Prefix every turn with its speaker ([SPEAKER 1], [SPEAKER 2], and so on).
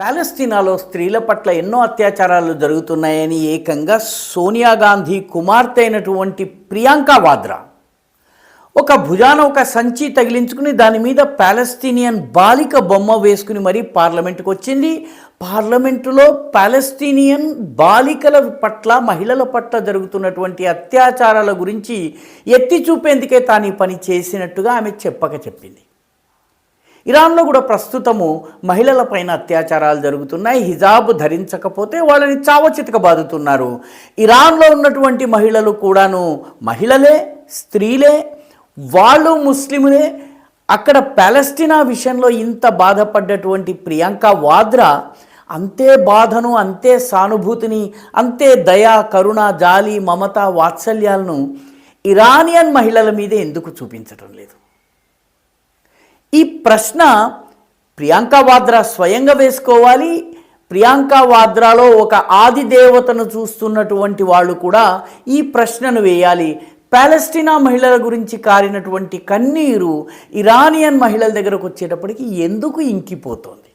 [SPEAKER 1] పాలస్తీనాలో స్త్రీల పట్ల ఎన్నో అత్యాచారాలు జరుగుతున్నాయని ఏకంగా సోనియా గాంధీ కుమార్తె అయినటువంటి ప్రియాంక వాద్రా ఒక భుజాన ఒక సంచి తగిలించుకుని దాని మీద పాలస్తీనియన్ బాలిక బొమ్మ వేసుకుని మరీ పార్లమెంటుకు వచ్చింది. పార్లమెంటులో పాలస్తీనియన్ బాలికల పట్ల మహిళల పట్ల జరుగుతున్నటువంటి అత్యాచారాల గురించి ఎత్తి చూపేందుకే తాను ఈ పని చేసినట్టుగా ఆమె చెప్పింది. ఇరాన్లో కూడా ప్రస్తుతము మహిళలపైన అత్యాచారాలు జరుగుతున్నాయి. హిజాబ్ ధరించకపోతే వాళ్ళని చావచితకబాదుతున్నారు. ఇరాన్లో ఉన్నటువంటి మహిళలు కూడాను మహిళలే, స్త్రీలే, వాళ్ళు ముస్లిములే. అక్కడ పాలస్తీనా విషయంలో ఇంత బాధపడ్డటువంటి ప్రియాంక వాద్రా అంతే బాధను, అంతే సానుభూతిని, అంతే దయ, కరుణ, జాలి, మమత, వాత్సల్యాలను ఇరానియన్ మహిళల మీద ఎందుకు చూపించడం లేదు? ఈ ప్రశ్న ప్రియాంక వాద్రా స్వయంగా వేసుకోవాలి. ప్రియాంక వాద్రాలో ఒక ఆది దేవతను చూస్తున్నటువంటి వాళ్ళు కూడా ఈ ప్రశ్నను వేయాలి. పాలస్తీనా మహిళల గురించి కారినటువంటి కన్నీరు ఇరానియన్ మహిళల దగ్గరకు వచ్చేటప్పటికి ఎందుకు ఇంకిపోతోంది?